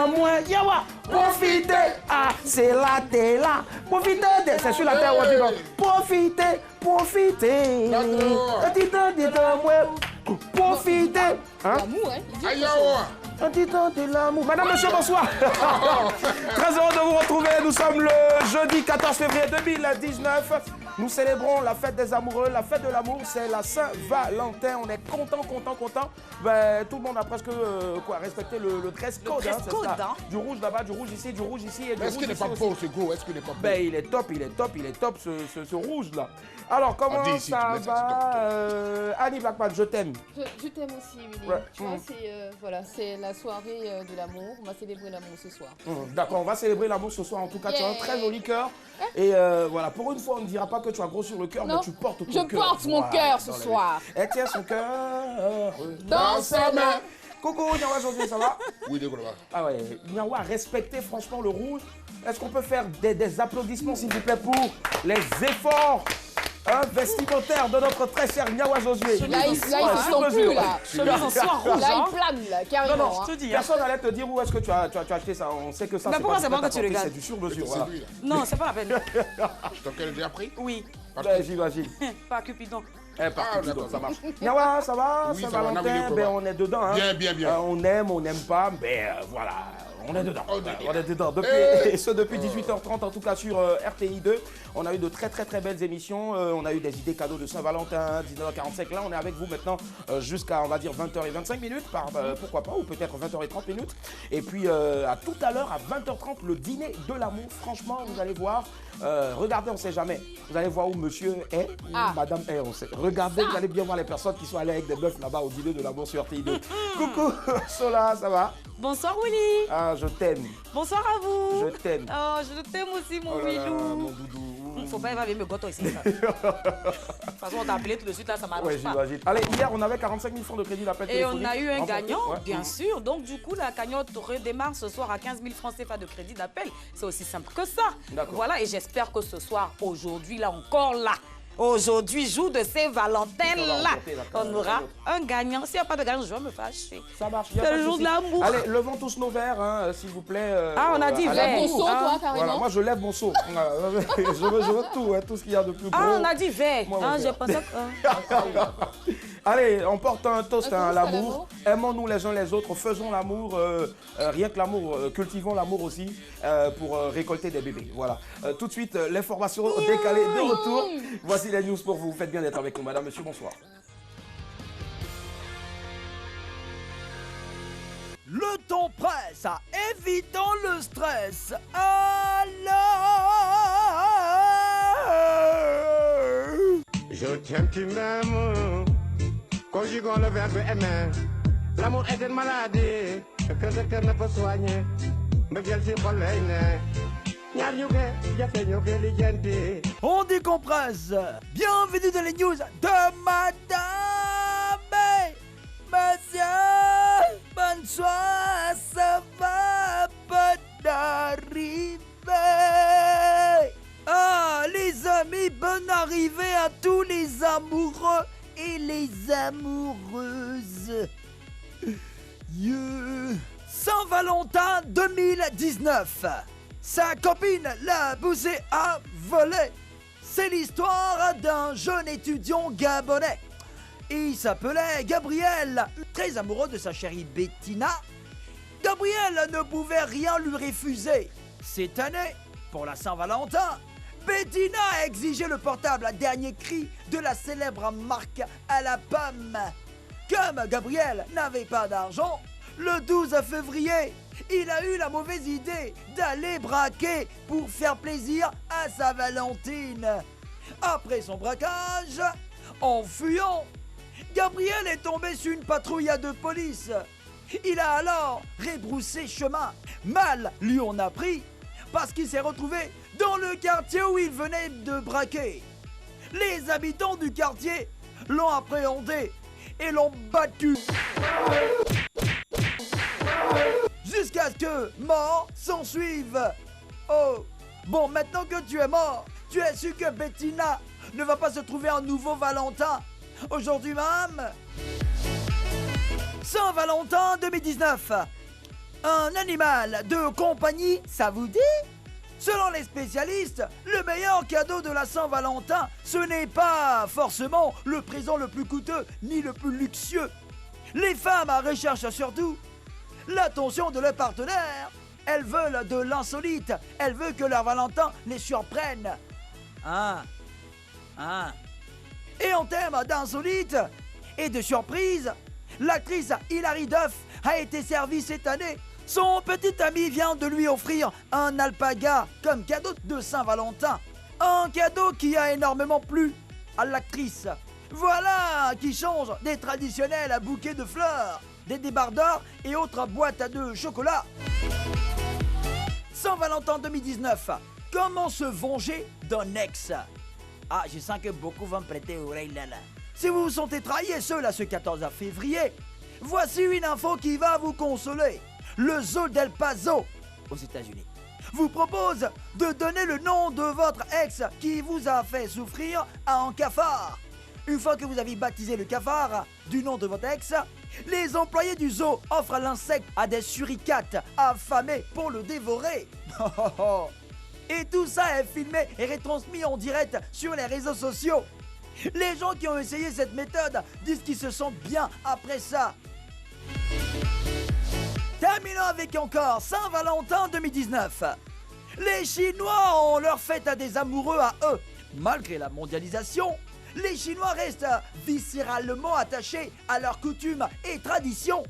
à moi, yawa, profitez, ah, c'est la terre là, profitez, c'est sur la terre, on dit donc, profitez, profitez, profitez, hein? L'amour, hein? Aïe, un petit temps de l'amour. Madame, monsieur, bonsoir. Très heureux de vous retrouver. Nous sommes le jeudi 14 février 2019. Nous célébrons la fête des amoureux, la fête de l'amour. C'est la Saint-Valentin. On est content. Ben, tout le monde a presque respecté le dress code. Hein. Du rouge là-bas, du rouge ici et du rouge ici. Est-ce qu'il n'est pas beau ce go? Est-ce qu'il n'est pas beau? Ben, il est top ce rouge là. Alors, comment ça va Annie Blackman, je t'aime. Je t'aime aussi, Willy. Ouais. Tu vois, c'est la soirée de l'amour. On va célébrer l'amour ce soir. D'accord, on va célébrer l'amour ce soir. En tout cas, tu as un très joli cœur. Et voilà, pour une fois, on ne dira pas que tu as gros sur le cœur, mais tu portes ton cœur. Je porte mon cœur ce soir. Elle tient son cœur dans sa main. Coucou, Nyawa José, ça va? Oui, d'accord. Ah ouais, Nyawa, respectez franchement le rouge. Est-ce qu'on peut faire des applaudissements, s'il vous plaît, pour les efforts vestimentaires de notre très cher Nyawa Josué? Là, ils sont plus là. Chemise en soie rouge. Là, ils planent là, carrément. Non, je te dis. Personne n'allait te dire où est-ce que tu as acheté ça. On sait que ça, mais pourquoi c'est moi que tu regardes? C'est du sur-mesure. Voilà. Non, c'est pas la peine. Donc elle est déjà pris? Oui. Ben, j'imagine. Pas Cupidon. Par Cupidon, ça marche. Nyawa, ça va? Oui, Saint-Valentin, ben, on est dedans. Hein. Bien. On aime, on n'aime pas, mais voilà. On est dedans. On est dedans. Et ce depuis 18h30, en tout cas sur RTI 2. On a eu de très belles émissions. On a eu des idées cadeaux de Saint-Valentin, 19h45. Là, on est avec vous maintenant jusqu'à, on va dire, 20h25 minutes. Pourquoi pas, ou peut-être 20h30 minutes. Et puis, à tout à l'heure, à 20h30, le dîner de l'amour. Franchement, vous allez voir. Regardez, on ne sait jamais. Vous allez voir où monsieur est, où madame est. On sait. Regardez, vous allez bien voir les personnes qui sont allées avec des meufs là-bas au dîner de l'amour sur RTI 2. Coucou, Sola, ça va? Bonsoir Willy. Ah, je t'aime. Bonsoir à vous. Je t'aime. Oh, je t'aime aussi, mon Willou. Mon doudou. Faut pas évaluer mes gâteaux ici. De toute façon, on t'a appelé tout de suite, là, ça m'arrange pas. J'imagine. Allez, hier, on avait 45 000 francs de crédit d'appel téléphonique. Et on a eu un gagnant, bien sûr. Donc, du coup, la cagnotte redémarre ce soir à 15 000 francs CFA de crédit d'appel. C'est aussi simple que ça. Voilà, et j'espère que ce soir, aujourd'hui, là, encore là, aujourd'hui, jour de Saint-Valentin, là, on aura un gagnant. S'il n'y a pas de gagnant, je vais me fâcher. Ça marche. C'est le jour de l'amour. Allez, levons tous nos verres, hein, s'il vous plaît. On a dit verre. Ton seau, toi, carrément. Voilà, moi, je lève mon seau. je veux tout, hein, tout ce qu'il y a de plus gros. On a dit verre. J'ai pensé que... Allez, on porte un toast à l'amour. Aimons-nous les uns les autres. Faisons l'amour, rien que l'amour. Cultivons l'amour aussi pour récolter des bébés. Voilà. Tout de suite, l'information décalée de retour. Voici les news pour vous. Faites bien d'être avec nous, madame, monsieur, bonsoir. Le temps presse, évitant le stress. Alors... Je t'aime, tu m'aimes. Conjuguons le verbe aimer. L'amour est une maladie que le cœur ne peut soigner. Mais bien sûr, on l'est. On décompresse. Bienvenue dans les news de Madame et Monsieur. Bonsoir, ça va pas d'arriver. Ah, les amis, bonne arrivée à tous les amoureux et les amoureuses. Saint-Valentin 2019. Sa copine l'a poussé à voler. C'est l'histoire d'un jeune étudiant gabonais. Il s'appelait Gabriel, très amoureux de sa chérie Bettina. Gabriel ne pouvait rien lui refuser. Cette année, pour la Saint-Valentin, Bettina a exigé le portable à dernier cri de la célèbre marque à la pomme. Comme Gabriel n'avait pas d'argent, le 12 février, il a eu la mauvaise idée d'aller braquer pour faire plaisir à sa Valentine. Après son braquage, en fuyant, Gabriel est tombé sur une patrouille de police. Il a alors rebroussé chemin. Mal lui en a pris parce qu'il s'est retrouvé dans le quartier où il venait de braquer. Les habitants du quartier l'ont appréhendé et l'ont battu. Jusqu'à ce que mort s'en suive. Oh, bon, maintenant que tu es mort, tu es sûr que Bettina ne va pas se trouver un nouveau Valentin aujourd'hui même. Saint-Valentin 2019. Un animal de compagnie, ça vous dit? Selon les spécialistes, le meilleur cadeau de la Saint-Valentin, ce n'est pas forcément le présent le plus coûteux ni le plus luxueux. Les femmes recherchent surtout l'attention de leur partenaire. Elles veulent de l'insolite. Elles veulent que leur Valentin les surprenne. Et en termes d'insolite et de surprise, l'actrice Hilary Duff a été servie cette année. Son petit ami vient de lui offrir un alpaga comme cadeau de Saint-Valentin. Un cadeau qui a énormément plu à l'actrice. Voilà qui change des traditionnels bouquets de fleurs, des débardeurs et autres boîtes de chocolat. Saint-Valentin 2019, comment se venger d'un ex? Ah, je sens que beaucoup vont me prêter oreille là. Si vous vous sentez trahi et ce 14 février, voici une info qui va vous consoler. Le zoo d'El Paso, aux États-Unis, vous propose de donner le nom de votre ex qui vous a fait souffrir à un cafard. Une fois que vous avez baptisé le cafard du nom de votre ex, les employés du zoo offrent l'insecte à des suricates affamés pour le dévorer. Et tout ça est filmé et retransmis en direct sur les réseaux sociaux. Les gens qui ont essayé cette méthode disent qu'ils se sentent bien après ça. Terminons avec encore Saint-Valentin 2019. Les Chinois ont leur fête à des amoureux à eux. Malgré la mondialisation, les Chinois restent viscéralement attachés à leurs coutumes et traditions.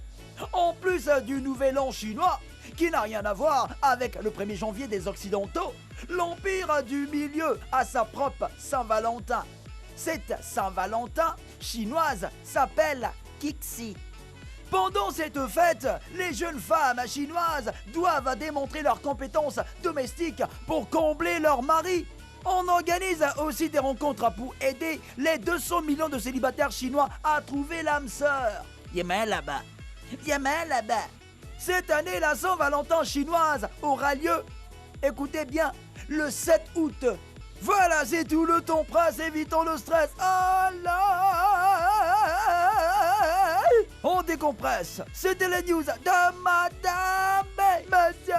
En plus du nouvel an chinois, qui n'a rien à voir avec le 1er janvier des Occidentaux, l'Empire du Milieu a sa propre Saint-Valentin. Cette Saint-Valentin chinoise s'appelle Qixi. Pendant cette fête, les jeunes femmes chinoises doivent démontrer leurs compétences domestiques pour combler leur mari. On organise aussi des rencontres pour aider les 200 millions de célibataires chinois à trouver l'âme sœur. Y'a là-bas. Cette année, la Saint-Valentin chinoise aura lieu, écoutez bien, le 7 août. Voilà, c'est tout, le temps presse, évitons le stress. On décompresse. C'était les news de Madame Massey.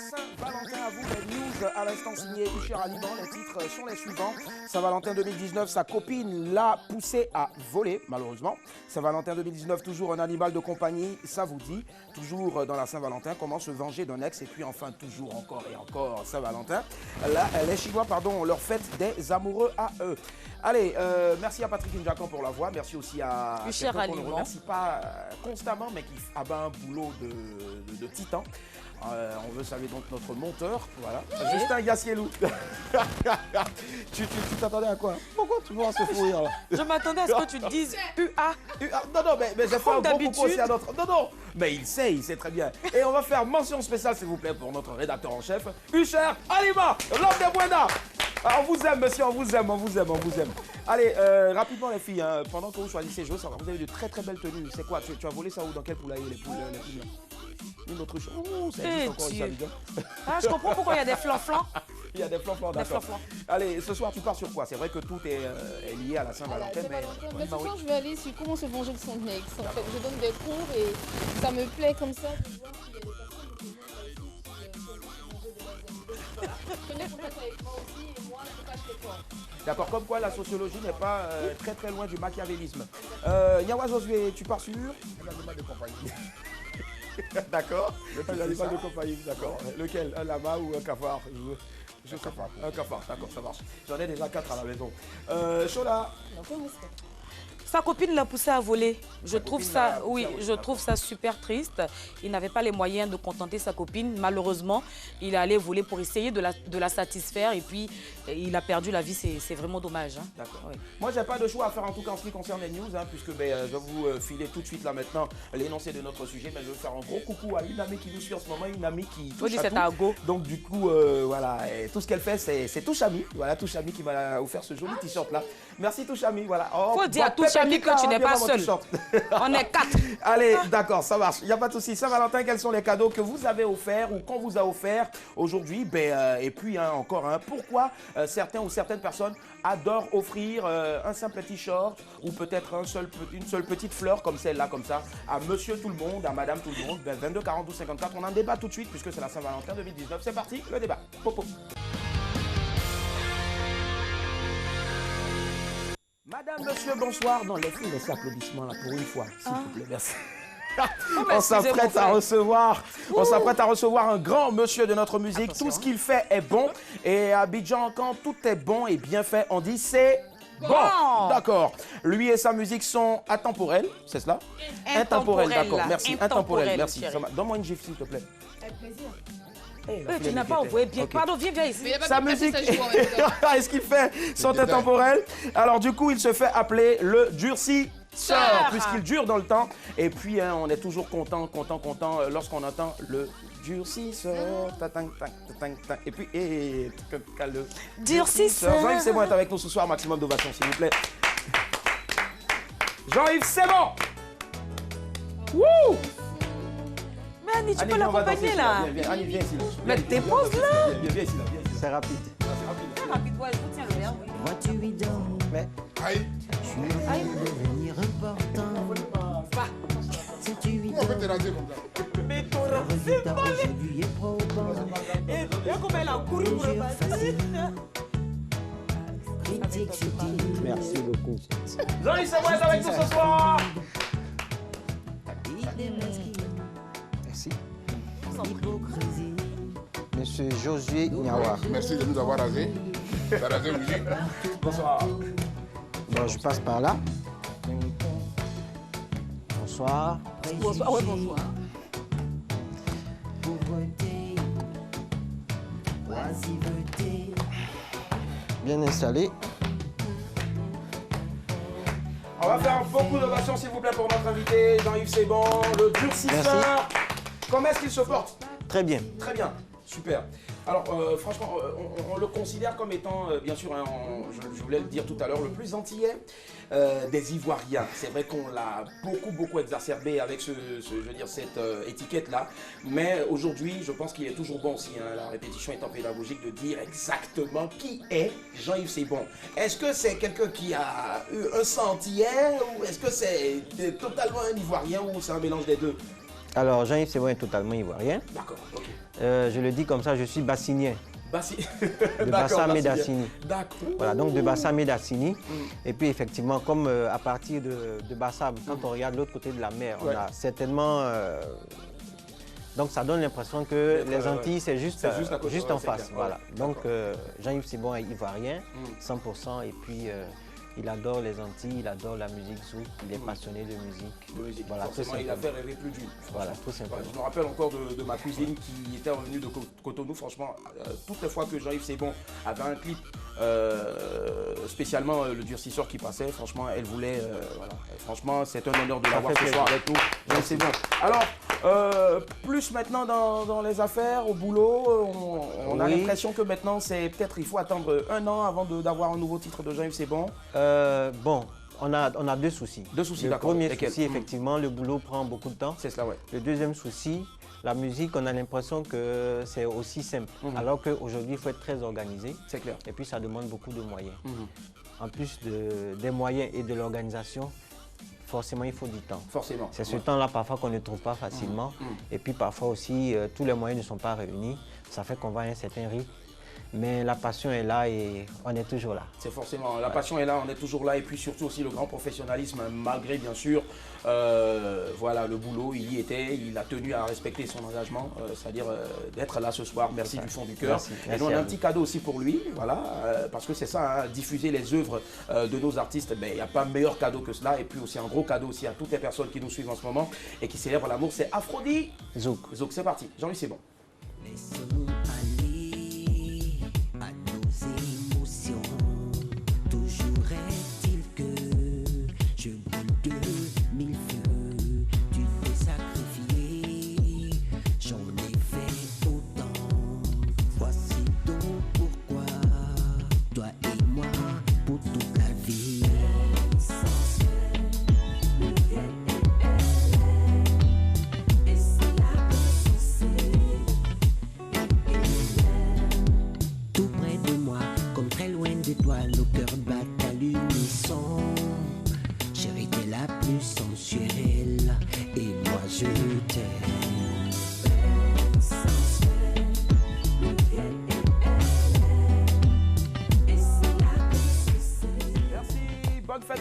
Saint-Valentin à vous, les news à l'instant signé Usher Aliban. Les titres sont les suivants. Saint-Valentin 2019, sa copine l'a poussé à voler, malheureusement. Saint-Valentin 2019, toujours un animal de compagnie, ça vous dit. Toujours dans la Saint-Valentin, comment se venger d'un ex. Et puis enfin, toujours encore et encore Saint-Valentin. Là, les Chinois, ont leur fête des amoureux à eux. Allez, merci à Patrick Njakan pour la voix. Merci aussi à Usher Aliban. On ne remercie pas constamment, mais qui abat un boulot de titan. On veut saluer donc notre monteur, voilà. Justin Yassielou. tu t'attendais à quoi? Pourquoi tu vois ce fou rire là? Je m'attendais à ce que tu dises UA. Non, mais j'ai fait un gros coucou aussi à notre... Non, mais il sait très bien. Et on va faire mention spéciale, s'il vous plaît, pour notre rédacteur en chef, Usher Aliban, l'homme des Buena. On vous aime, monsieur, on vous aime. Allez, rapidement les filles, hein, pendant que vous choisissez jouer, vous avez de très très belles tenues. C'est quoi? Tu as volé ça où? Dans quel poulailler, les poules là? Une autruche. Oh, ça existe encore ici, Abidjan. Ah, je comprends pourquoi il y a des flancs-flancs. Il y a des flancs-flancs, d'accord. Allez, ce soir, tu pars sur quoi? C'est vrai que tout est lié à la Saint-Valentin, mais ce soir, je vais aller sur comment se venger de son ex. En fait, je donne des cours et ça me plaît comme ça de voir qu'il y a des personnes qui se venger de leurs ex. Avec moi aussi et moi, je cache les corps. D'accord, comme quoi la sociologie n'est pas très très loin du machiavélisme. Yawa Josué, tu pars sur Un animal de compagnie. D'accord. Un animal de compagnie, d'accord. Lequel? Un lama ou un cafard? Je sais pas. Un cafard, d'accord, ça marche. J'en ai déjà 4 à la maison. Chola. Sa copine l'a poussé à voler. Je trouve ça super triste. Il n'avait pas les moyens de contenter sa copine. Malheureusement, il est allé voler pour essayer de la satisfaire et puis il a perdu la vie. C'est vraiment dommage. Hein. D'accord. Oui. Moi, j'ai pas de choix à faire en tout cas en ce qui concerne les news, hein, puisque je vais vous filer tout de suite là maintenant l'énoncé de notre sujet. Mais je veux faire un gros coucou à une amie qui nous suit en ce moment, une amie qui touche à tout. Donc du coup, voilà, et tout ce qu'elle fait, c'est Touchami. Voilà, Touchami qui m'a offert ce joli t-shirt là. Merci Touchami. Voilà. Oh, faut dire à Touchami Chami, que tu n'es pas seul. On est 4. Allez, d'accord, ça marche. Il n'y a pas de souci. Saint-Valentin, quels sont les cadeaux que vous avez offerts ou qu'on vous a offert aujourd'hui? Et puis, encore, pourquoi certains ou certaines personnes adorent offrir un simple t-shirt ou peut-être une seule petite fleur comme celle-là, comme ça, à monsieur tout le monde, à madame tout le monde. 22 42 54. On en débat tout de suite puisque c'est la Saint-Valentin 2019. C'est parti, le débat. Popo. Madame, monsieur, bonsoir. Non, laissez les applaudissements là pour une fois, s'il vous plaît, merci. On s'apprête à recevoir un grand monsieur de notre musique. Attention. Tout ce qu'il fait est bon. Et à Abidjan, quand tout est bon et bien fait, on dit c'est bon. D'accord. Lui et sa musique sont atemporels, c'est cela? Intemporels, d'accord. Merci. Intemporels, merci. Donne-moi une gifle, s'il te plaît. Avec plaisir. Tu n'as pas envoyé bien. Okay. Pardon, viens ici. Sa musique et ce qu'il fait sont intemporels. Alors du coup, il se fait appeler le durci. Puisqu'il dure dans le temps. Et puis, on est toujours content lorsqu'on entend le durcisseur. Et puis, le durcisseur. Jean-Yves, c'est bon, être avec nous ce soir. Maximum d'ovation, s'il vous plaît. Jean-Yves, c'est bon. Wouh! Mais Annie, tu peux l'accompagner là. Annie, viens ici. Mais dépose là. Viens ici. C'est rapide. C'est rapide, ouais, je vous tiens le verre. Vois-tu idole, Mais, aïe. je suis devenir important. Si tu On peut te idoles, raser comme ça. Mais ton le résultat aujourd'hui est probant. Et comment elle a couru pour le passer. Critique subtile. Merci beaucoup. Jean-Yves, c'est bon, être avec nous ce soir. Idée mesquine, Merci. hypocrisie. Monsieur Josué Niawa. Merci de nous avoir rasé. T'as rasé Ouji. Bonsoir. Bon, je passe par là. Bonsoir. Bonsoir, ouais, bonsoir. Pauvreté, oisiveté. Bien installé. On va faire beaucoup d'ovations, s'il vous plaît, pour notre invité, Jean-Yves Sebon, le durcisseur. Comment est-ce qu'il se porte? Très bien. Très bien, super. Alors, franchement, on le considère comme étant, bien sûr, je voulais le dire tout à l'heure, le plus antillais des Ivoiriens. C'est vrai qu'on l'a beaucoup exacerbé avec cette étiquette-là. Mais aujourd'hui, je pense qu'il est toujours bon aussi, la répétition étant pédagogique, de dire exactement qui est Jean-Yves Sebon. Est-ce que c'est quelqu'un qui a eu un sang antillais ou est-ce que c'est totalement un Ivoirien ou c'est un mélange des deux? Alors, Jean-Yves Sebon est totalement ivoirien. D'accord, ok. Je le dis comme ça, je suis bassinien. De D'accord, Bassam et d'Assini. D'accord. Voilà, donc de Bassam et d'Assini. Et puis effectivement, comme à partir de Bassam, quand on regarde l'autre côté de la mer, on a certainement... donc ça donne l'impression que les Antilles, c'est juste en face. Voilà. Donc Jean-Yves Sebon est ivoirien, 100%. Et puis... il adore les Antilles, il adore la musique zouk, il est passionné de musique. Voilà, forcément, il a fait rêver plus d'une. Voilà, tout simplement. Je me rappelle encore de ma cousine qui était revenue de Cotonou. Franchement, toutes les fois que Jean-Yves Sebon avait un clip, spécialement le durcisseur qui passait, franchement, elle voulait. Voilà. Et franchement, c'est un honneur de l'avoir ce soir avec nous. Jean-Yves Sebon. Alors, plus maintenant dans les affaires, au boulot, on a l'impression que maintenant, il faut attendre un an avant d'avoir un nouveau titre de Jean-Yves Sebon. Bon, on a deux soucis. Deux soucis, le d'accord. premier souci, effectivement, le boulot prend beaucoup de temps. C'est cela, oui. Le deuxième souci, la musique, on a l'impression que c'est aussi simple. Alors qu'aujourd'hui, il faut être très organisé. C'est clair. Et puis, ça demande beaucoup de moyens. En plus des moyens et de l'organisation, forcément, il faut du temps. Forcément. C'est ce temps-là, parfois, qu'on ne trouve pas facilement. Et puis, parfois aussi, tous les moyens ne sont pas réunis. Ça fait qu'on va à un certain rythme. Mais la passion est là et on est toujours là. C'est forcément, la passion est là, on est toujours là. Et puis surtout aussi le grand professionnalisme, malgré bien sûr, voilà, le boulot, il y était, il a tenu à respecter son engagement, c'est-à-dire d'être là ce soir. Merci du fond du cœur. Et nous, on a un petit cadeau aussi pour lui, voilà, parce que c'est ça, diffuser les œuvres de nos artistes, il n'y a pas meilleur cadeau que cela. Et puis aussi un gros cadeau aussi à toutes les personnes qui nous suivent en ce moment et qui célèbrent l'amour, c'est Aphrodite Zouk. Zouk, c'est parti. Jean-Yves Sebon. Laissons aller à nos émotions. Toujours est-il que je brûle de mille feux. Tu t'es sacrifié, j'en ai fait autant. Voici donc pourquoi, toi et moi, pour toute la vie. Sensuel.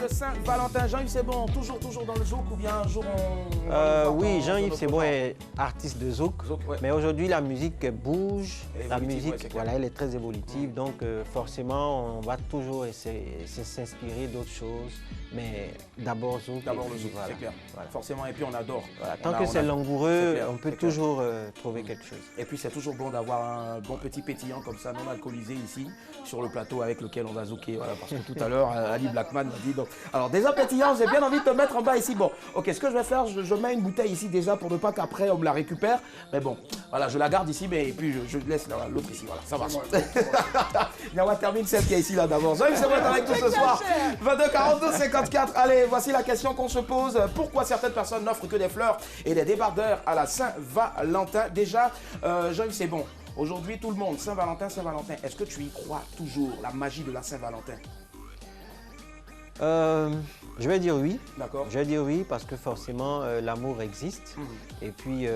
de Saint-Valentin. Jean-Yves Sebon, toujours dans le zouk ou bien un jour oui, Jean-Yves Sebon est artiste de zouk, ouais. mais aujourd'hui la musique bouge, la musique ouais, voilà, elle est très évolutive, donc forcément on va toujours essayer de s'inspirer d'autres choses, mais d'abord zouk. D'abord le zouk, voilà, c'est clair. Voilà. Forcément, et puis on adore. Voilà. Tant que c'est langoureux, on peut toujours trouver quelque chose. Et puis c'est toujours bon d'avoir un bon petit pétillant comme ça, non alcoolisé ici, sur le plateau avec lequel on va zouker. Voilà, parce que tout à l'heure, Ali Blackman m'a dit donc. Alors déjà pétillant, j'ai bien envie de te mettre en bas ici. Bon, ok, ce que je vais faire, je mets une bouteille ici déjà pour ne pas qu'après on me la récupère. Mais bon, voilà, je la garde ici, mais et puis je laisse l'autre ici. Voilà, ça marche. Yawa termine celle qui est ici là d'abord. Jean-Yves Sebon avec tout ce soir. 22 42 54. Allez, voici la question qu'on se pose. Pourquoi certaines personnes n'offrent que des fleurs et des débardeurs à la Saint-Valentin? Déjà, Jean-Yves Sebon. Aujourd'hui, tout le monde, Saint-Valentin, Saint-Valentin. Est-ce que tu y crois toujours, la magie de la Saint-Valentin? Je vais dire oui. D'accord. Je vais dire oui parce que forcément, l'amour existe. Et puis,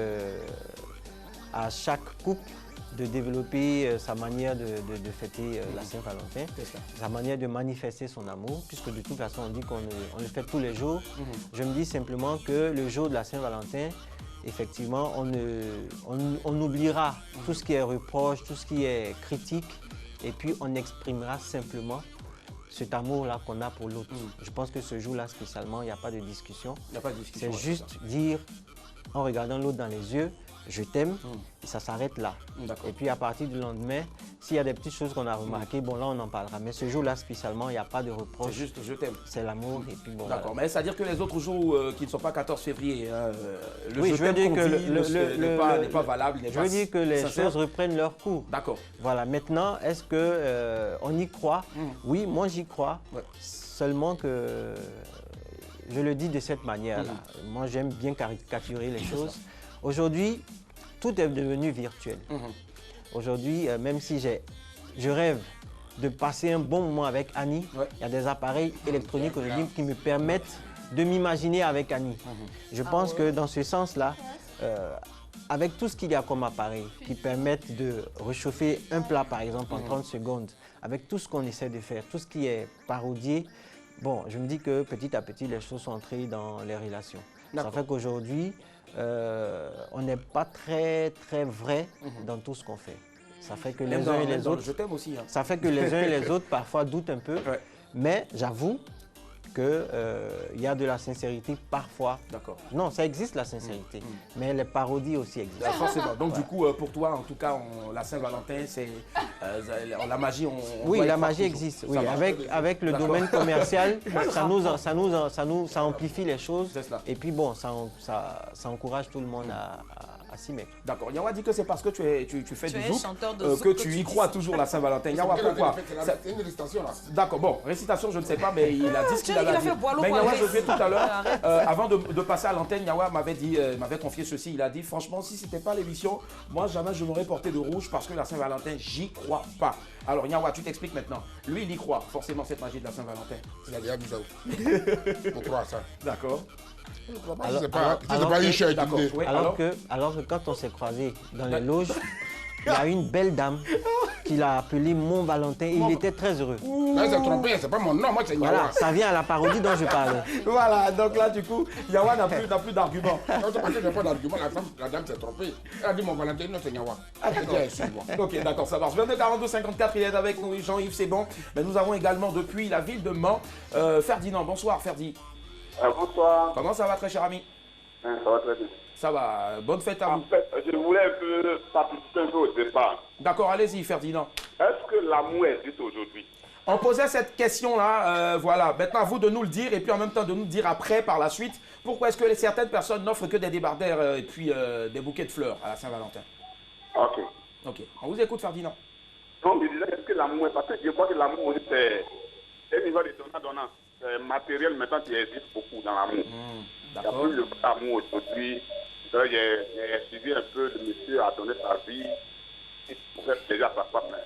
à chaque couple, de développer sa manière de fêter la Saint-Valentin, sa manière de manifester son amour, puisque de toute façon, on dit qu'on le fait tous les jours. Je me dis simplement que le jour de la Saint-Valentin, effectivement, on oubliera tout ce qui est reproche, tout ce qui est critique, et puis on exprimera simplement cet amour-là qu'on a pour l'autre. Je pense que ce jour-là, spécialement, il n'y a pas de discussion. Il n'y a pas de discussion. C'est juste dire, en regardant l'autre dans les yeux, je t'aime, et ça s'arrête là. Et puis à partir du lendemain, s'il y a des petites choses qu'on a remarquées, bon là on en parlera. Mais ce jour-là spécialement, il n'y a pas de reproche. C'est juste je t'aime. C'est l'amour et puis bon. D'accord, mais c'est-à-dire que les autres jours qui ne sont pas 14 février, le oui, je veux dire que n'est pas valable. Je veux dire que les choses reprennent leur cours. D'accord. Voilà, maintenant, est-ce qu'on y croit? Oui, moi j'y crois. Ouais. Seulement que je le dis de cette manière-là. Moi j'aime bien caricaturer les choses. Aujourd'hui, tout est devenu virtuel. Aujourd'hui, même si je rêve de passer un bon moment avec Annie, il y a des appareils électroniques aujourd'hui qui me permettent de m'imaginer avec Annie. Je pense que dans ce sens-là, avec tout ce qu'il y a comme appareil qui permettent de réchauffer un plat, par exemple, en 30 secondes, avec tout ce qu'on essaie de faire, tout ce qui est parodié, bon, je me dis que petit à petit, les choses sont entrées dans les relations. Ça fait qu'aujourd'hui, on n'est pas très vrai dans tout ce qu'on fait. Ça fait que les uns et les autres, je t'aime aussi. Ça fait que les uns et les autres parfois doutent un peu. Mais j'avoue qu'il y a de la sincérité parfois. D'accord. Non, ça existe la sincérité, mais les parodies aussi existent. Forcément. Donc du coup, pour toi, en tout cas, la Saint-Valentin, c'est la magie. Oui, la magie existe. Oui, avec le domaine commercial, ça amplifie les choses. Et puis bon, ça encourage tout le monde à s'y mettre. D'accord. Yawa dit que c'est parce que tu fais du zouk que tu y crois toujours la Saint-Valentin. Yawa, pourquoi? C'est une récitation là. D'accord. Bon, récitation, je ne sais pas, mais il a dit ce qu'il a dit. Mais Yawa, je vais tout à l'heure, avant de passer à l'antenne, Yawa m'avait confié ceci. Il a dit, franchement, si ce n'était pas l'émission, moi, jamais je m'aurais porté de rouge parce que la Saint-Valentin, j'y crois pas. Alors, Yawa, tu t'expliques maintenant. Lui, il y croit forcément cette magie de la Saint-Valentin. Il a déjà dit ça. Pour croire ça. D'accord. Alors que quand on s'est croisés dans les loges, il y a une belle dame qui l'a appelé mon Valentin et il était très heureux. Là, il s'est trompé, c'est pas mon nom, moi c'est Yawa. Voilà, ça vient à la parodie dont je parlais. Voilà, donc là du coup, Yawa n'a plus d'argument. Non, c'est parce que je n'ai pas d'argument, la dame s'est trompée. Elle a dit mon Valentin, non c'est Yawa. Ok, d'accord, ça marche. 22 42 54, il est avec nous, Jean-Yves Sebon. Mais nous avons également depuis la ville de Mans, Ferdinand. Bonsoir Ferdi. Bonsoir. Comment ça va, très cher ami? Ça va très bien. Ça va, bonne fête à vous. En fait, je voulais un peu participer un peu au départ. D'accord, allez-y Ferdinand. Est-ce que l'amour existe aujourd'hui? On posait cette question-là, voilà. Maintenant, à vous de nous le dire et puis en même temps de nous dire après, par la suite, pourquoi est-ce que certaines personnes n'offrent que des débardeurs et puis des bouquets de fleurs à la Saint-Valentin? Ok. Ok, on vous écoute Ferdinand. Non, mais disais, est-ce que l'amour est... Parce que je crois que l'amour, c'est un niveau de donnant-donnant. Matériel maintenant qui existe beaucoup dans l'amour. Il n'y a plus l'amour aujourd'hui. J'ai suivi un peu, le monsieur a donné sa vie. Il pouvait plaisir à sa femme.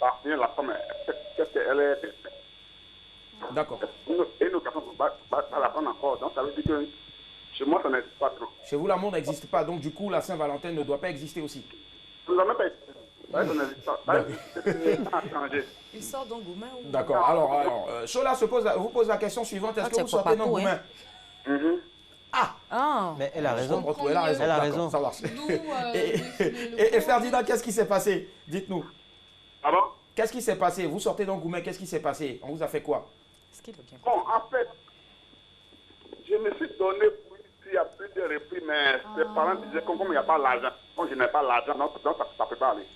Par contre, la femme, qu'est-ce qu'elle est? D'accord. Et nos garçons ne vont pas la prendre encore. Donc ça veut dire que chez moi, ça n'existe pas trop. Chez vous, l'amour n'existe pas. Donc du coup, la Saint-Valentin ne doit pas exister aussi. Ça ne doit même pas exister. Il sort d'Angoumé ou... D'accord. Alors, Chola vous pose la question suivante. Est-ce que vous sortez d'Angoumé? Ah. Mais elle a raison. Elle a raison. Elle a raison. Ça marche. Et Ferdinand, qu'est-ce qui s'est passé? Dites-nous. Ah bon? Qu'est-ce qui s'est passé? Vous sortez d'Angoumé, qu'est-ce qui s'est passé? On vous a fait quoi? Bon, en fait, je me suis donné pour ici à plusieurs reprises, mais ses parents disaient que comme il n'y a pas l'argent, comme je n'ai pas l'argent, donc ça ne peut pas aller.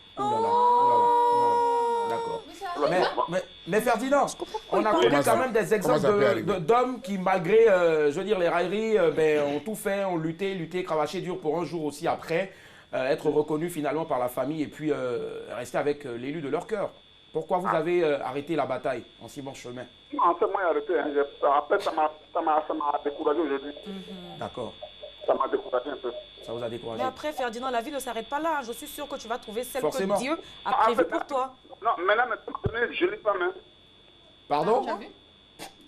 D'accord. Mais Ferdinand, on a connu quand même des exemples d'hommes qui, malgré, je veux dire, les railleries, ont tout fait, ont lutté, cravaché dur pour un jour aussi après, être reconnus finalement par la famille et puis rester avec l'élu de leur cœur. Pourquoi vous avez arrêté la bataille en si bon chemin? En fait, moi, j'ai arrêté. Après, ça m'a découragé aujourd'hui. D'accord. Ça m'a découragé un peu. Ça vous a découragé? Mais après, Ferdinand, la vie ne s'arrête pas là. Je suis sûre que tu vas trouver celle Forcément. que Dieu a prévue pour toi. Non, maintenant, tu m'as donné une jolie femme. Hein. Pardon?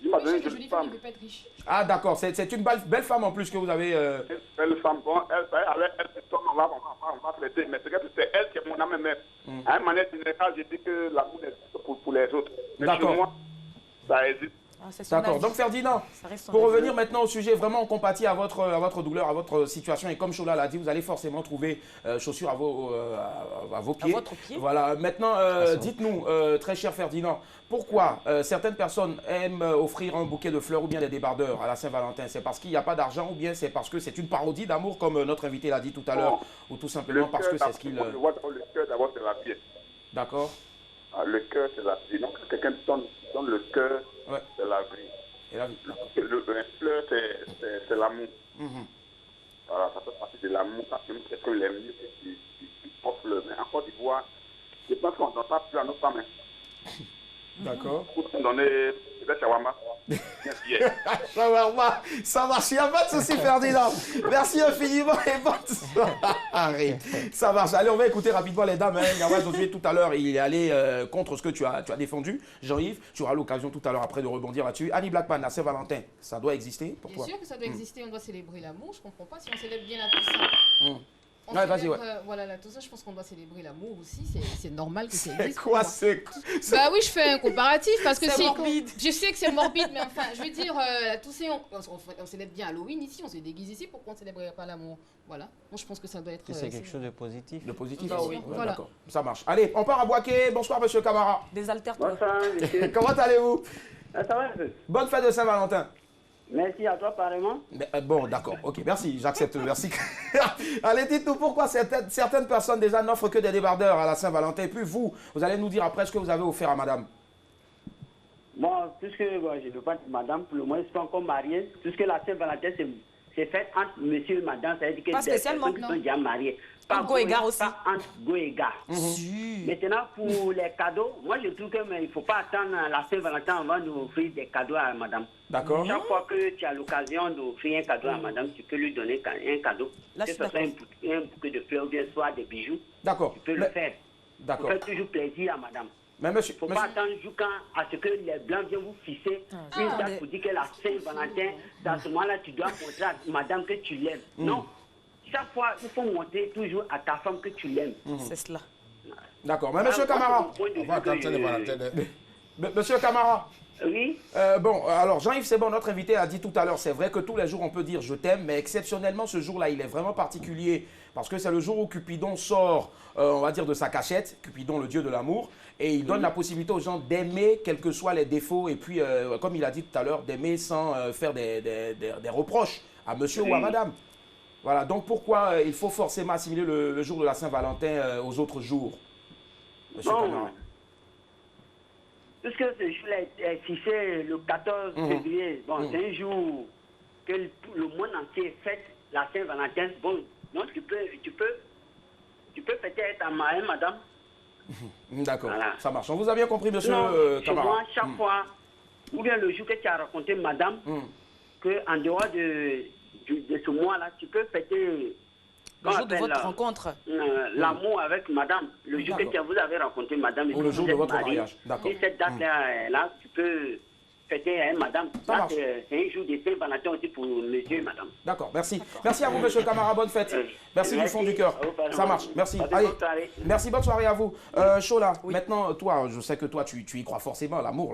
Tu m'as donné une jolie femme. Ah, d'accord. C'est une belle femme en plus que vous avez. Une belle femme. Bon, elle, on va traiter. Mais c'est elle qui est mon âme même. À une manière générale, je dis que l'amour existe pour les autres. Mais chez moi, ça existe. D'accord. Donc Ferdinand, pour revenir maintenant au sujet, vraiment on compatit à votre douleur, à votre situation. Et comme Chola l'a dit, vous allez forcément trouver chaussures à vos pieds. À votre pied. Voilà. Maintenant, dites-nous, très cher Ferdinand, pourquoi certaines personnes aiment offrir un bouquet de fleurs ou bien des débardeurs à la Saint-Valentin? C'est parce qu'il n'y a pas d'argent ou bien c'est parce que c'est une parodie d'amour comme notre invité l'a dit tout à l'heure, ou tout simplement parce que c'est ce qu'il... Le cœur d'abord c'est la vie. D'accord. Le cœur c'est la vie. Donc quelqu'un donne le cœur, c'est la vie. Et la vie. Le fleur c'est l'amour. Voilà, ça fait partie de l'amour. Parce que quelqu'un l'aime mieux qui porte le main. En Côte d'Ivoire, je pense qu'on ne donne pas plus à nos femmes. D'accord. Pour nous donner des shawarma. Shawarma, ça marche, il n'y a pas de souci Ferdinand. Merci infiniment et bonne soirée. Ça marche. Allez, on va écouter rapidement les dames. Gawad Josué, tout à l'heure, il est allé contre ce que tu as défendu. Jean-Yves, tu auras l'occasion tout à l'heure après de rebondir là-dessus. Annie Blackman, la Saint-Valentin, ça doit exister pour toi? Bien sûr que ça doit exister, on doit célébrer l'amour. Je ne comprends pas si on célèbre bien la Toussaint. Voilà, la Toussaint, je pense qu'on doit célébrer l'amour aussi. C'est normal que ça existe. Quoi, c'est Bah oui, je fais un comparatif parce que c'est morbide. Je sais que c'est morbide, mais enfin, je veux dire, la Toussaint, on célèbre bien Halloween ici, on se déguise ici, pourquoi on ne célébrerait pas l'amour? Voilà. Moi, je pense que ça doit être. C'est quelque chose de positif. De positif, bah oui. Voilà. D'accord, ça marche. Allez, on part à Boaké. Bonsoir, monsieur Camara. Désaltère-toi. Bonsoir, monsieur. Comment allez-vous? Ça va un peu. Bonne fête de Saint-Valentin. Merci à toi, pareillement. Bon, d'accord, ok, merci, j'accepte, merci. Allez, dites-nous pourquoi certaines personnes déjà n'offrent que des débardeurs à la Saint-Valentin. Et puis vous allez nous dire après ce que vous avez offert à madame. Bon, puisque je ne veux pas dire madame, pour le moment, je ne suis pas encore marié. Puisque la Saint-Valentin, c'est fait entre monsieur et madame, ça veut dire que pas spécialement, qui sont déjà mariés. Pas go-égard aussi. Pas entre go-égard. Maintenant, pour les cadeaux, moi je trouve qu'il ne faut pas attendre la Saint-Valentin avant d'offrir des cadeaux à madame. D'accord. Chaque fois que tu as l'occasion d'offrir un cadeau à madame, tu peux lui donner un cadeau. Là, que ce soit un bouquet de fleurs ou bien soit des bijoux. D'accord. Tu peux le faire. D'accord. Faites toujours plaisir à madame. Mais monsieur, il ne faut pas attendre à ce que les Blancs viennent vous fisser une date pour dire que la Saint-Valentin, dans ce moment-là, tu dois montrer à madame que tu l'aimes. Non. Chaque fois, il faut montrer toujours à ta femme que tu l'aimes. C'est cela. D'accord. Mais monsieur Camara. On va attendre les Valentins. Monsieur Camara. Oui. Bon, alors Jean-Yves, c'est bon, notre invité a dit tout à l'heure, c'est vrai que tous les jours on peut dire je t'aime, mais exceptionnellement ce jour-là, il est vraiment particulier parce que c'est le jour où Cupidon sort, on va dire, de sa cachette, Cupidon, le dieu de l'amour, et il donne la possibilité aux gens d'aimer, quels que soient les défauts, et puis, comme il a dit tout à l'heure, d'aimer sans faire des reproches à monsieur ou à madame. Voilà, donc pourquoi il faut forcément assimiler le jour de la Saint-Valentin aux autres jours, monsieur Camara? Puisque ce jour-là est fixé le 14 février, bon, c'est un jour que le monde entier fête la Saint-Valentin. Bon, donc tu peux fêter ta mari, madame. D'accord, voilà. Ça marche. On vous a bien compris, monsieur Camara. Moi, chaque fois, ou bien le jour que tu as raconté, madame, qu'en dehors de ce mois-là, tu peux fêter... Le jour de votre rencontre. L'amour avec madame. Le jour que vous avez rencontré madame. Ou le jour de votre mariage. D'accord. Et cette date-là, tu peux fêter hein, madame. Là, c'est un jour de Saint-Valentin aussi pour monsieur et madame. D'accord, merci. Merci à vous, monsieur Camara. Bonne fête. Merci du fond du cœur. Ça marche. Merci. Allez. Merci, bonne soirée à vous. Chola, maintenant, toi, je sais que toi, tu y crois forcément. L'amour,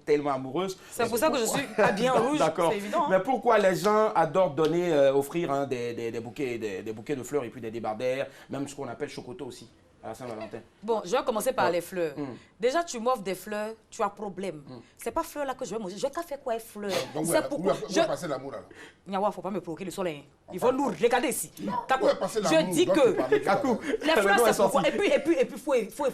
tellement amoureuse. C'est pour ça que je suis habillée en rouge. D'accord. C'est évident. Mais pourquoi les gens adorent donner, offrir hein, des bouquets de fleurs et puis des débardères, même ce qu'on appelle chocoto aussi à Saint-Valentin? Bon, je vais commencer par les fleurs. Déjà, tu m'offres des fleurs, tu as problème. C'est pas fleurs là que je vais manger. Je vais faire quoi, fleurs? Donc, c'est pourquoi je vais passer l'amour là. Nyawa, faut pas me provoquer le soleil. Il faut nous regarder ici. Je dis que les fleurs, c'est pourquoi. Et puis,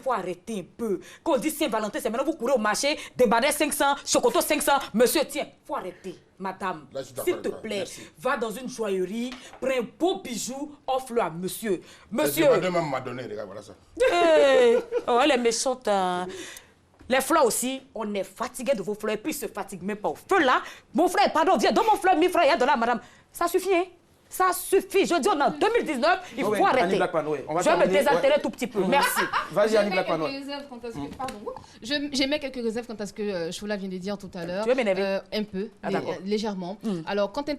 faut arrêter un peu. Quand on dit Saint-Valentin, c'est maintenant vous courez au marché, débarder 500, chocoto 500. Monsieur, tiens, faut arrêter. Madame, s'il te plaît, va dans une joaillerie, prends un beau bijou, offre-le à monsieur. Monsieur. Madame m'a donné, regarde, voilà ça. Oh, elle est méchante. Hein. Les fleurs aussi, on est fatigué de vos fleurs, et puis ils se fatiguent même pas au feu là. Mon frère, pardon, viens, donne mon fleur, 1000 francs, il y a de là, madame. Ça suffit, hein? Ça suffit. Je dis, on est en 2019, il faut arrêter. Je vais me désaltérer tout petit peu. Merci. Vas-y, Annie Blackman. J'émets quelques réserves quant à ce que Chola vient de dire tout à l'heure. Tu veux m'énerver? Un peu, légèrement. Alors, quand on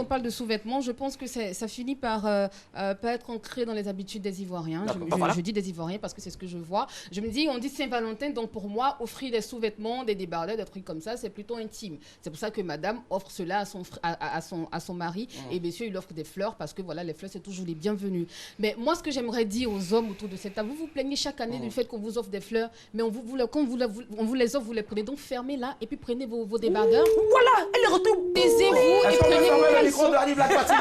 parle de sous-vêtements, je pense que ça finit par être ancré dans les habitudes des Ivoiriens. Je dis des Ivoiriens parce que c'est ce que je vois. Je me dis, on dit Saint-Valentin, donc pour moi, offrir des sous-vêtements, des débardeurs, des trucs comme ça, c'est plutôt intime. C'est pour ça que madame offre cela à son mari et monsieur, il offre des fleurs parce que voilà, les fleurs, c'est toujours les bienvenus. Mais moi, ce que j'aimerais dire aux hommes autour de cette table, vous vous plaignez chaque année du fait qu'on vous offre des fleurs, mais quand on vous les offre, vous les prenez donc fermez là et puis prenez vos débardeurs. Voilà, elle les retrouve. Baisez-vous et prenez vos caleçons. Merci.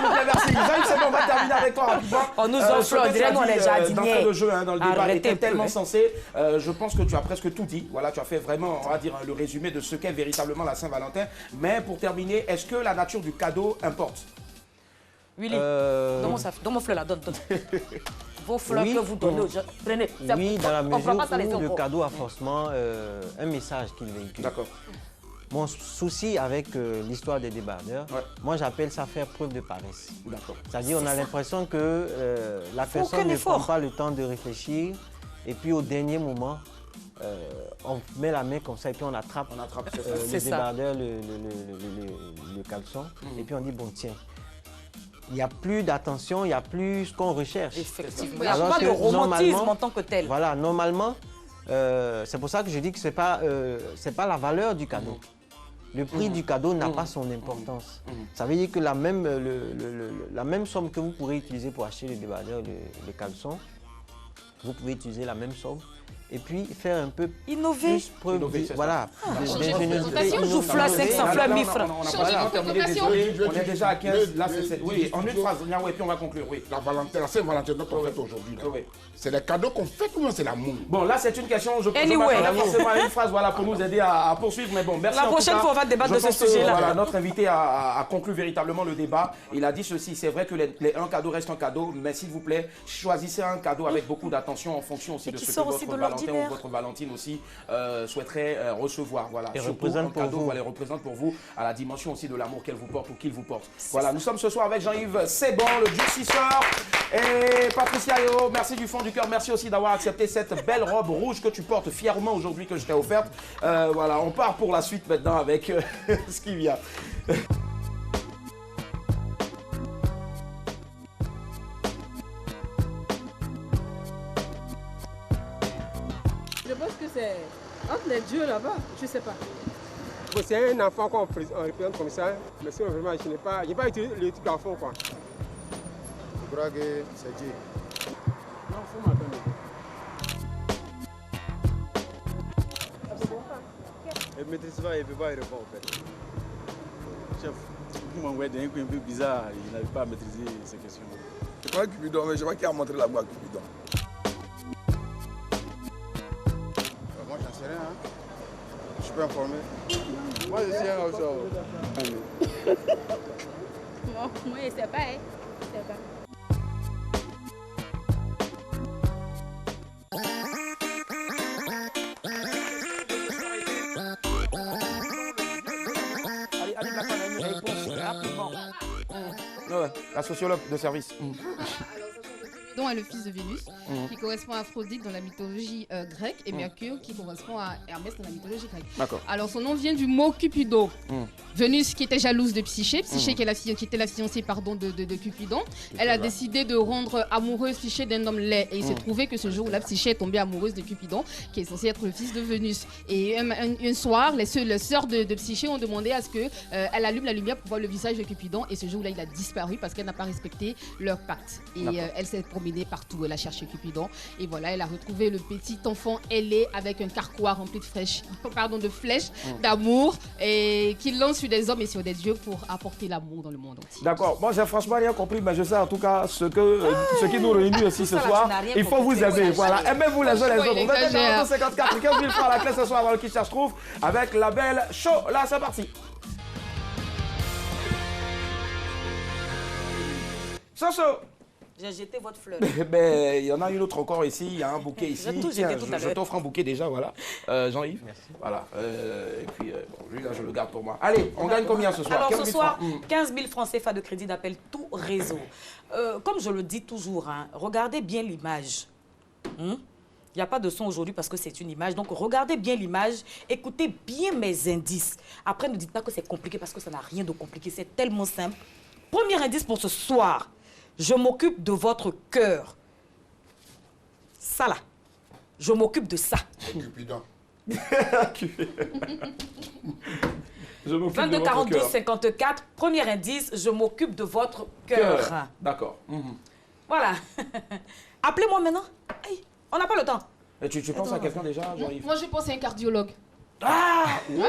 C'est bon, on va terminer avec toi rapidement. On nous offre, on dirait nous, on est jardiniers. D'entrée de jeu, dans le débat était tellement sensé. Je pense que tu as presque tout dit. Voilà, tu as fait vraiment, on va dire, le résumé de ce qu'est véritablement la Saint-Valentin. Mais pour terminer, est-ce que la nature du cadeau importe? Willy, donne mon fleur là, donne. Vos fleurs que vous donnez aux gens, prenez. Oui, dans la mesure où le cadeau a forcément un message qu'il véhicule. D'accord. Mon souci avec l'histoire des débardeurs, moi j'appelle ça faire preuve de paresse. C'est-à-dire on a l'impression que la personne ne prend pas le temps de réfléchir et puis au dernier moment, on met la main comme ça et puis on attrape le débardeur, le caleçon et puis on dit bon tiens. Il n'y a plus d'attention, il n'y a plus ce qu'on recherche. Effectivement, il n'y a pas de romantisme en tant que tel. Voilà, normalement, c'est pour ça que je dis que ce n'est pas la valeur du cadeau. Le prix du cadeau n'a pas son importance. Ça veut dire que la même somme que vous pourrez utiliser pour acheter le débardeur, le caleçon, vous pouvez utiliser la même somme. Et puis faire un peu plus preuve voilà, d'ingéniosité. Si on joue fleur 500 fleurs 1000 francs. On est déjà à 15, là c'est 7. Oui, en une phrase, et puis on va conclure. Oui. La Saint-Valentin, notre fête aujourd'hui, c'est les cadeaux qu'on fait ou c'est l'amour? Bon, là c'est une question, je pense pas forcément une phrase pour nous aider à poursuivre, mais bon, merci. La prochaine fois, on va débattre de ce sujet-là. Voilà, notre invité a conclu véritablement le débat. Il a dit ceci, c'est vrai que un cadeau reste un cadeau, mais s'il vous plaît, choisissez un cadeau avec beaucoup d'attention en fonction aussi de ce que votre Valentin ou votre Valentine aussi souhaiterait recevoir. Voilà. Et surtout un cadeau les représente pour vous à la dimension aussi de l'amour qu'elle vous porte ou qu'il vous porte. Voilà, nous sommes ce soir avec Jean-Yves Sebon, le durcisseur, et Patricia Eo. Merci du fond du cœur, merci aussi d'avoir accepté cette belle robe rouge que tu portes fièrement aujourd'hui, que je t'ai offerte. Voilà, on part pour la suite maintenant avec ce qui vient. Je pense que c'est entre les dieux là-bas, je sais pas. C'est un enfant qu'on représente comme ça, mais sinon vraiment je n'ai pas utilisé le type d'enfant quoi. Je crois que c'est Dieu. Non, faut m'attendre. Il ne maîtrise pas, il ne peut pas y répondre en fait. Chef, vous m'envoyez d'un coup un peu bizarre, il n'arrive pas à maîtriser ces questions. Je crois Cupidon, mais je crois qu'il a montré la voie à Cupidon. Moi j'en sais rien, hein. Je suis pas informé. Moi je suis un offshore. Moi je sais pas, hein. Je sais pas. La sociologue de service. Cupidon est le fils de Vénus, qui correspond à Aphrodite dans la mythologie grecque, et Mercure qui correspond à Hermès dans la mythologie grecque. Alors son nom vient du mot Cupido. Vénus qui était jalouse de Psyché, Psyché qui était la fiancée de Cupidon. Elle a décidé de rendre amoureuse Psyché d'un homme laid. Et il s'est trouvé que ce jour-là, Psyché est tombée amoureuse de Cupidon, qui est censé être le fils de Vénus. Et un soir, les sœurs de Psyché ont demandé à ce qu'elle allume la lumière pour voir le visage de Cupidon. Et ce jour-là, il a disparu parce qu'elle n'a pas respecté leur pacte. Et elle s'est promenée partout, elle a cherché Cupidon. Et voilà, elle a retrouvé le petit enfant ailé avec un carquois rempli de flèches d'amour, et qui lance sur des hommes et sur des dieux pour apporter l'amour dans le monde entier. D'accord, moi j'ai franchement rien compris, mais je sais en tout cas ce qui nous réunit aussi ce soir. Il faut vous aimer, voilà. Aimez-vous les uns les autres. 54, 15 000 francs à la clé ce soir avant le Qui Cherche Trouve avec la belle show. Là, c'est parti. Soso. J'ai jeté votre fleur. Il y en a une autre encore ici, il y a un bouquet ici. Je t'offre un bouquet déjà, voilà. Jean-Yves, voilà. Et puis, lui là, je le garde pour moi. Allez, on gagne combien ce soir? Alors ce soir, 15 000 francs CFA de crédit d'appel tout réseau. Comme je le dis toujours, regardez bien l'image. Il n'y a pas de son aujourd'hui parce que c'est une image. Donc, regardez bien l'image, écoutez bien mes indices. Après, ne dites pas que c'est compliqué parce que ça n'a rien de compliqué. C'est tellement simple. Premier indice pour ce soir. Je m'occupe de votre cœur. Ça là. Je m'occupe de ça. Cupidon. 22 42 54. Premier indice, je m'occupe de votre cœur. D'accord. Voilà. Appelez-moi maintenant. Hey, on n'a pas le temps. Et tu penses à quelqu'un déjà, Jean-Yves? Moi, je pense à un cardiologue. Ah oui,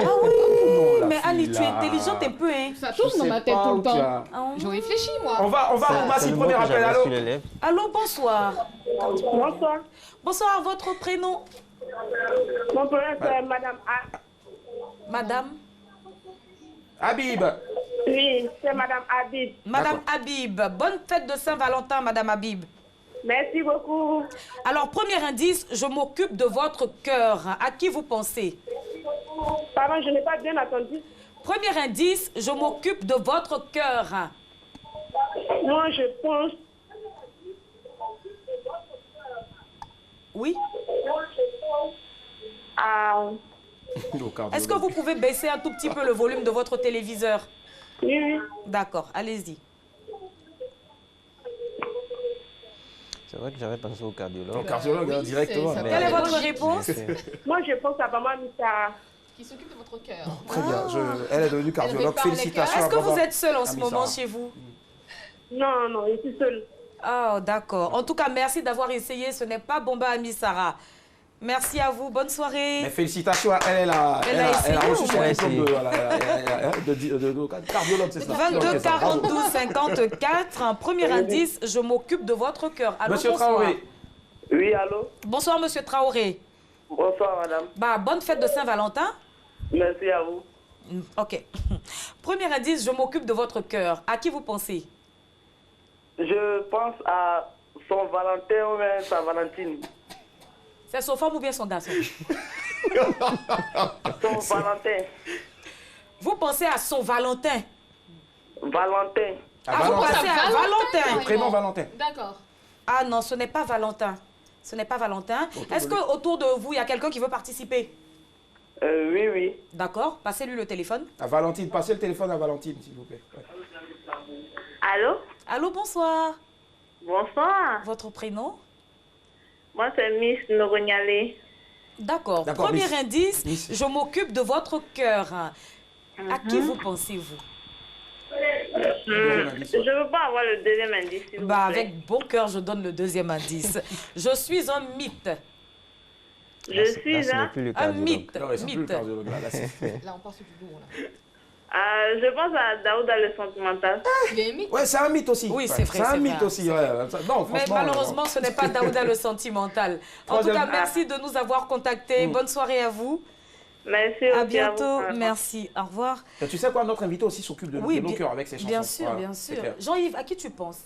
mais Annie, tu es intelligente un peu, hein. Ça tourne dans ma tête tout le temps. Je réfléchis, moi. On va Massi, premier appel, allô. Allô, bonsoir. Bonsoir. Bonsoir, votre prénom? Mon prénom, c'est Madame A. Madame? Habib. Oui, c'est Madame Habib. Madame Habib, bonne fête de Saint-Valentin, Madame Habib. Merci beaucoup. Alors, premier indice, je m'occupe de votre cœur. À qui vous pensez? Pardon, je n'ai pas bien entendu. Premier indice, je m'occupe de votre cœur. Moi, je pense... Oui? Est-ce que vous pouvez baisser un tout petit peu le volume de votre téléviseur? Oui, oui. D'accord, allez-y. C'est vrai que j'avais pensé au cardiologue. Au cardiologue, directement. Quelle est votre réponse? Moi, je pense à Maman Missa. Qui s'occupe de votre cœur. Très bien, elle est devenue cardiologue. Félicitations. Est-ce que vous êtes seul en ce moment chez vous? Non, non, je suis seule. Oh, d'accord. En tout cas, merci d'avoir essayé. Ce n'est pas Bomba Amissara. Merci à vous. Bonne soirée. Mais félicitations à elle. Elle a reçu son diplôme de cardiologue, c'est ça. 22 42 54. Un premier indice, je m'occupe de votre cœur. Allô, Monsieur bonsoir. Traoré. Oui, allô. Bonsoir, Monsieur Traoré. Bonsoir, madame. Bonne fête de Saint-Valentin. Merci à vous. Ok. Premier indice, je m'occupe de votre cœur. À qui vous pensez? Je pense à son Valentin ou bien sa Valentine. C'est son femme ou bien son garçon? Son Valentin. Vous pensez à son Valentin? Valentin. Vous pensez à Valentin? Prénom Valentin. D'accord. Ah non, ce n'est pas Valentin. Ce n'est pas Valentin. Est-ce qu'autour de vous, il y a quelqu'un qui veut participer? Oui, oui. D'accord. Passez-lui le téléphone. À Valentine. Passez le téléphone à Valentine, s'il vous plaît. Ouais. Allô? Allô, bonsoir. Bonsoir. Votre prénom? Moi, c'est Miss Noronyale. D'accord. Premier indice, je m'occupe de votre cœur. À qui vous pensez-vous? Je ne veux pas avoir le deuxième indice. S'il vous plaît. Avec bon cœur, je donne le deuxième indice. Je suis un mythe. Je suis un mythe. Là, on passe du lourd, là. Je pense à Daouda le sentimental. Ouais, c'est un mythe aussi. Oui, c'est vrai. C'est un mythe aussi. Ouais. Non, mais malheureusement, ce n'est pas Daouda le sentimental. En tout cas, merci de nous avoir contactés. Bonne soirée à vous. Merci. À bientôt. Merci. Au revoir. Et tu sais quoi, notre invité aussi s'occupe de nos cœurs avec ses chansons. Bien sûr, bien sûr. Jean-Yves, à qui tu penses?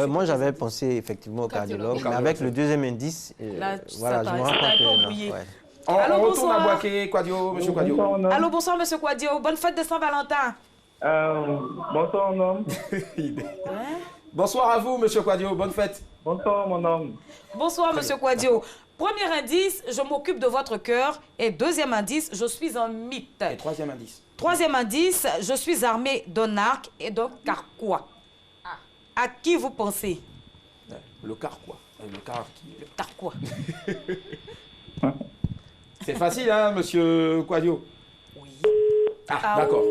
Moi, j'avais pensé effectivement au cardiologue, mais avec le deuxième indice, là, voilà, je me rends compte que on retourne à Boaké, Quadio, monsieur Quadio. Allô, bonsoir, monsieur Quadio. Bonne fête de Saint-Valentin. Bonsoir, non. Bonsoir à vous, monsieur Quadio. Bonne fête. Bonsoir, mon homme. Bonsoir, monsieur Kouadio. Premier indice, je m'occupe de votre cœur. Et deuxième indice, je suis un mythe. Et troisième indice. Troisième indice, je suis armé d'un arc et d'un carquois. À qui vous pensez? Le carquois. Le carquois. Le carquois. C'est facile, hein, monsieur Kouadio? Oui. Ah, d'accord.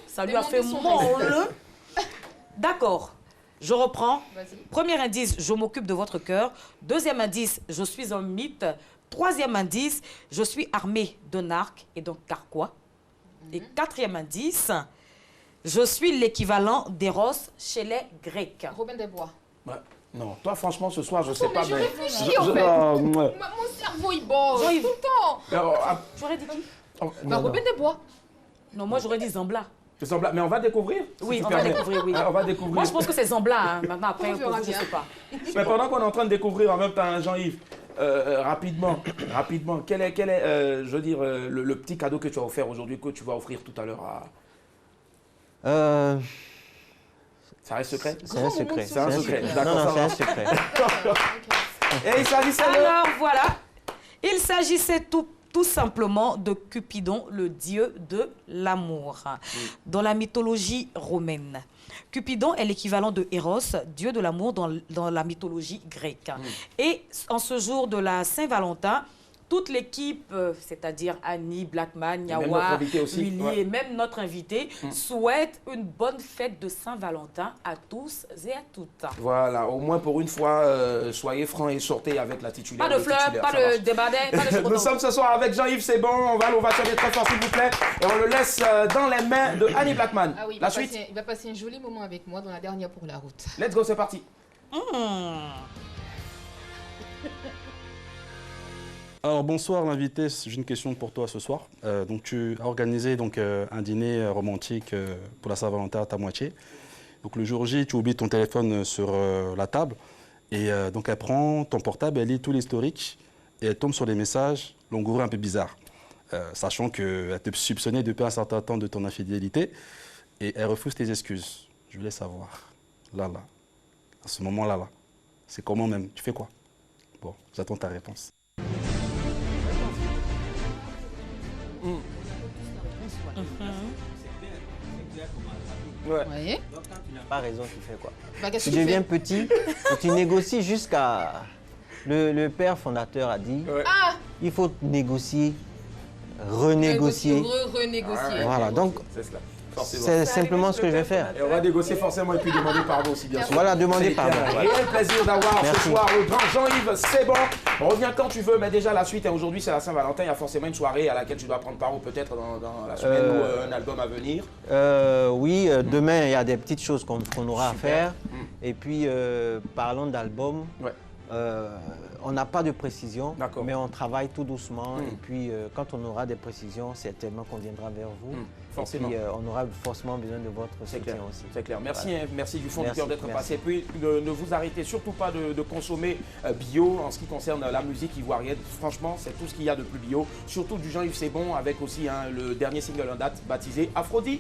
Ça lui a fait molle. D'accord. Je reprends. Premier indice, je m'occupe de votre cœur. Deuxième indice, je suis un mythe. Troisième indice, je suis armé d'un arc et d'un carquois. Et quatrième indice, je suis l'équivalent d'Eros chez les Grecs. Robin des Bois. Ouais. Non, toi franchement ce soir je sais pas. Je réfléchis en fait. Mon cerveau il bosse tout le temps. J'aurais dit qui? Robin des Bois. Non, moi j'aurais dit Zambla. Zambla, mais on va découvrir. Oui, on va découvrir, oui. On va découvrir. Moi je pense que c'est Zambla. Hein. Maintenant après, je ne sais pas. Mais pendant qu'on est en train de découvrir en même temps, Jean-Yves, rapidement, quel est je veux dire, le petit cadeau que tu as offert aujourd'hui, que tu vas offrir tout à l'heure à... Ça reste secret? C'est un secret. C'est un secret. Non, non, c'est un secret. Et il s'agissait Alors voilà, il s'agissait tout simplement de Cupidon, le dieu de l'amour. Dans la mythologie romaine, Cupidon est l'équivalent de Eros, dieu de l'amour dans la mythologie grecque. Et en ce jour de la Saint-Valentin, toute l'équipe, c'est-à-dire Annie, Blackman, Yawa, Willy et même notre invité, souhaite une bonne fête de Saint-Valentin à tous et à toutes. Voilà, au moins pour une fois, soyez francs et sortez avec la titulaire. Pas de fleurs, pas de débardé, pas de Nous sommes ce soir avec Jean-Yves, c'est bon, on va l'ovationner très fort s'il vous plaît. Et on le laisse dans les mains de Annie Blackman. Ah oui, la suite. Il va passer un joli moment avec moi dans la dernière pour la route. Let's go, c'est parti. Alors bonsoir l'invité, j'ai une question pour toi ce soir. Donc tu as organisé un dîner romantique pour la Saint-Valentin à ta moitié. Donc le jour J, tu oublies ton téléphone sur la table et donc elle prend ton portable, elle lit tout l'historique et elle tombe sur des messages langoureux un peu bizarres. Sachant qu'elle te soupçonnait depuis un certain temps de ton infidélité et elle refuse tes excuses. Je voulais savoir, à ce moment-là, c'est comment même, tu fais quoi? Bon, j'attends ta réponse. Ouais. Donc quand tu n'as pas raison, tu fais quoi? Tu deviens petit et tu négocies jusqu'à... Le père fondateur a dit, il faut négocier, renégocier. Renégocier. Voilà, donc c'est simplement ce que je vais faire. Et on va négocier forcément et puis demander pardon aussi, bien sûr. Voilà, demander pardon. Réel plaisir d'avoir ce soir le grand Jean-Yves, c'est bon. On revient quand tu veux, mais déjà la suite, aujourd'hui c'est la Saint-Valentin, il y a forcément une soirée à laquelle tu dois prendre part ou peut-être dans la semaine ou un album à venir. Oui, demain il y a des petites choses qu'on aura à faire. Et puis parlons d'album. On n'a pas de précision, mais on travaille tout doucement. Et puis, quand on aura des précisions, certainement qu'on viendra vers vous. Forcément. Et puis, on aura forcément besoin de votre soutien aussi. C'est clair. Merci, voilà. Merci du fond du cœur d'être passé. Et puis, ne vous arrêtez surtout pas de consommer bio en ce qui concerne la musique ivoirienne. Franchement, c'est tout ce qu'il y a de plus bio. Surtout du Jean-Yves C'est bon, avec aussi le dernier single en date baptisé Aphrodite.